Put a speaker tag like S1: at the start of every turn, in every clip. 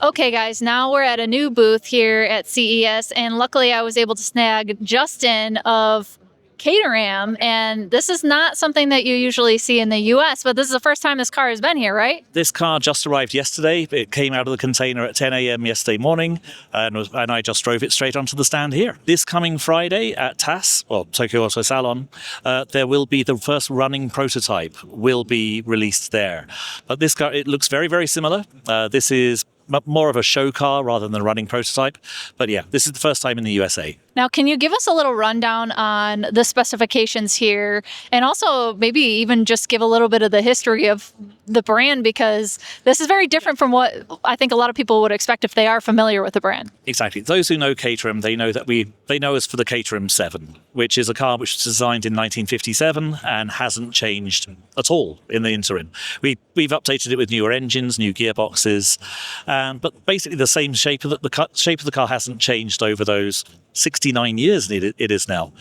S1: Okay, guys, now we're at a new booth here at CES, and luckily I was able to snag Justin of Caterham, and this is not something that you usually see in the US, but this is the first time this car has been here, right?
S2: This car just arrived yesterday. It came out of the container at 10 a.m. yesterday morning, and I just drove it straight onto the stand here. This coming Friday at TAS, or Tokyo Auto Salon, there will be the first running prototype will be released there. But this car, it looks very, very similar. This is more of a show car rather than a running prototype. But yeah, this is the first time in the USA.
S1: Now, can you give us a little rundown on the specifications here, and also maybe even just give a little bit of the history of the brand, because this is very different from what I think a lot of people would expect if they are familiar with the brand.
S2: Exactly. Those who know Caterham, they know that they know us for the Caterham 7, which is a car which was designed in 1957 and hasn't changed at all in the interim. We've updated it with newer engines, new gearboxes, but basically the same shape of the shape of the car hasn't changed over those 69 years it is now.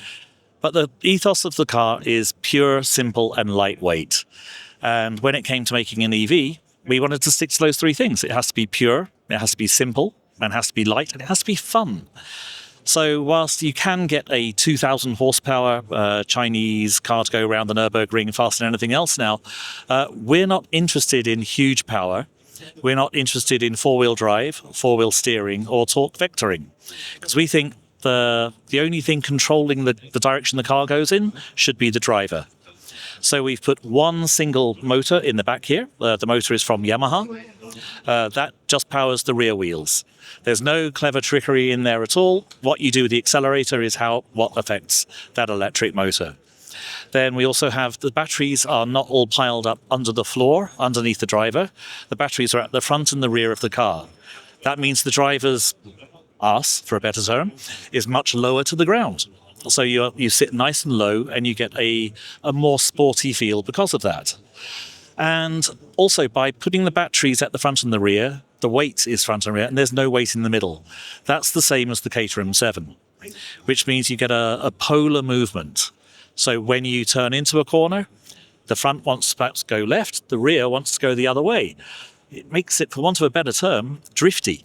S2: But the ethos of the car is pure, simple, and lightweight. And when it came to making an EV, we wanted to stick to those three things. It has to be pure, it has to be simple, and it has to be light, and it has to be fun. So whilst you can get a 2,000 horsepower Chinese car to go around the Nürburgring faster than anything else now, we're not interested in huge power. We're not interested in four-wheel drive, four-wheel steering, or torque vectoring, because we think the only thing controlling the direction the car goes in should be the driver. So we've put one single motor in the back here. The motor is from Yamaha. That just powers the rear wheels. There's no clever trickery in there at all. What you do with the accelerator is what affects that electric motor. Then we also have the batteries are not all piled up under the floor, underneath the driver. The batteries are at the front and the rear of the car. That means the driver's ass, for a better term, is much lower to the ground. So you sit nice and low, and you get a more sporty feel because of that. And also, by putting the batteries at the front and the rear, the weight is front and rear, and there's no weight in the middle. That's the same as the Caterham 7, which means you get a polar movement. So when you turn into a corner, the front wants to perhaps go left, the rear wants to go the other way. It makes it, for want of a better term, drifty.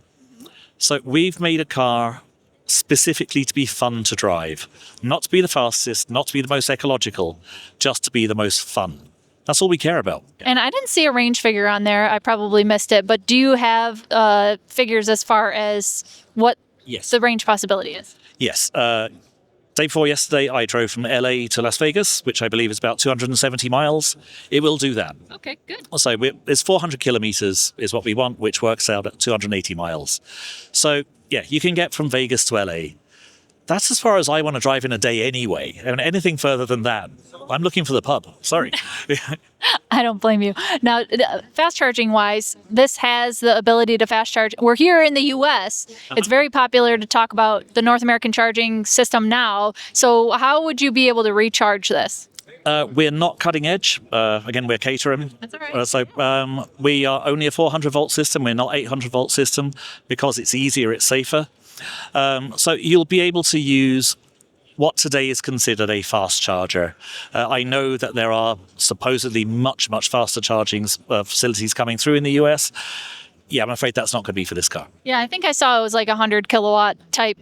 S2: So we've made a car specifically to be fun to drive, not to be the fastest, not to be the most ecological, just to be the most fun. That's all we care about.
S1: And I didn't see a range figure on there. I probably missed it. But do you have figures as far as what the range possibility is?
S2: Yes. Day before yesterday, I drove from LA to Las Vegas, which I believe is about 270 miles. It will do that.
S1: Okay, good.
S2: So it's 400 kilometers is what we want, which works out at 280 miles. So yeah, you can get from Vegas to LA. That's as far as I want to drive in a day anyway. And anything further than that, I'm looking for the pub. Sorry.
S1: I don't blame you. Now, fast charging wise, this has the ability to fast charge. We're here in the US. It's very popular to talk about the North American charging system now. So how would you be able to recharge this?
S2: We're not cutting edge. Again, we're Caterham.
S1: That's all right.
S2: So we are only a 400 volt system. We're not 800 volt system because it's easier, it's safer. So you'll be able to use what today is considered a fast charger. I know that there are supposedly much, much faster charging facilities coming through in the US. Yeah, I'm afraid that's not going to be for this car.
S1: Yeah, I think I saw it was like 100 kilowatt type.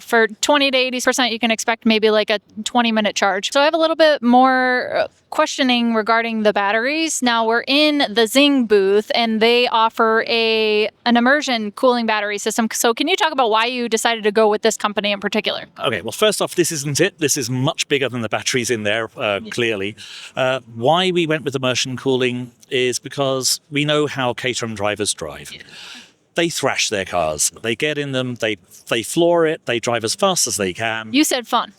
S1: For 20 to 80%, you can expect maybe like a 20-minute charge. So I have a little bit more questioning regarding the batteries. Now we're in the Zing booth, and they offer an Immersion cooling battery system. So can you talk about why you decided to go with this company in particular?
S2: Okay, well, first off, this isn't it. This is much bigger than the batteries in there, clearly. Why we went with immersion cooling is because we know how Caterham drivers drive. Yeah. They thrash their cars. They get in them, they floor it, they drive as fast as they can.
S1: You said fun.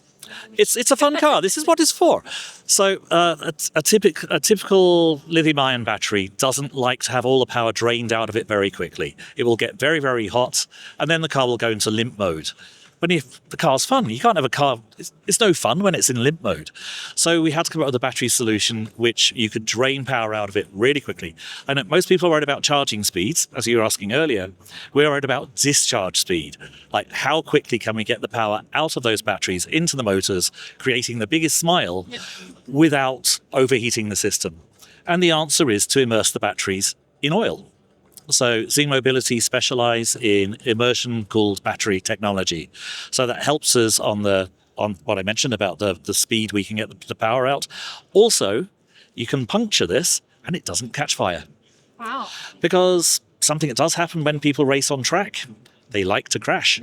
S2: It's a fun car. This is what it's for. So a typical lithium-ion battery doesn't like to have all the power drained out of it very quickly. It will get very, very hot, and then the car will go into limp mode. But if the car's fun, you can't have a car. It's no fun when it's in limp mode. So we had to come up with a battery solution which you could drain power out of it really quickly. I know most people are worried about charging speeds, as you were asking earlier. We're worried about discharge speed. Like, how quickly can we get the power out of those batteries into the motors, creating the biggest smile without overheating the system? And the answer is to immerse the batteries in oil. So Z Mobility specialize in immersion cooled battery technology. So that helps us on what I mentioned about the speed we can get the power out. Also, you can puncture this and it doesn't catch fire.
S1: Wow.
S2: Because something that does happen when people race on track, they like to crash.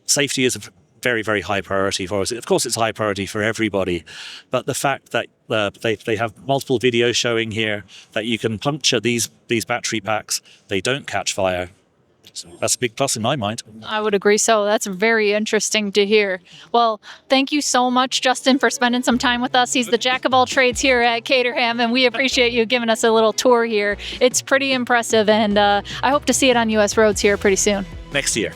S2: Safety is a very, very high priority for us. Of course, it's a high priority for everybody, but the fact that they have multiple videos showing here that you can puncture these battery packs, they don't catch fire. So that's a big plus in my mind.
S1: I would agree. So that's very interesting to hear. Well, thank you so much, Justin, for spending some time with us. He's the jack of all trades here at Caterham, and we appreciate you giving us a little tour here. It's pretty impressive, and I hope to see it on U.S. roads here pretty soon.
S2: Next year.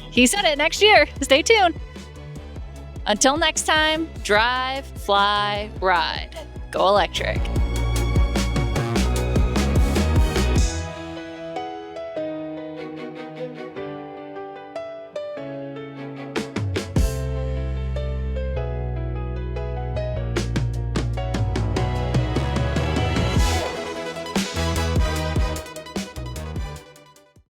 S1: He said it, next year. Stay tuned. Until next time, drive, fly, ride. Go electric.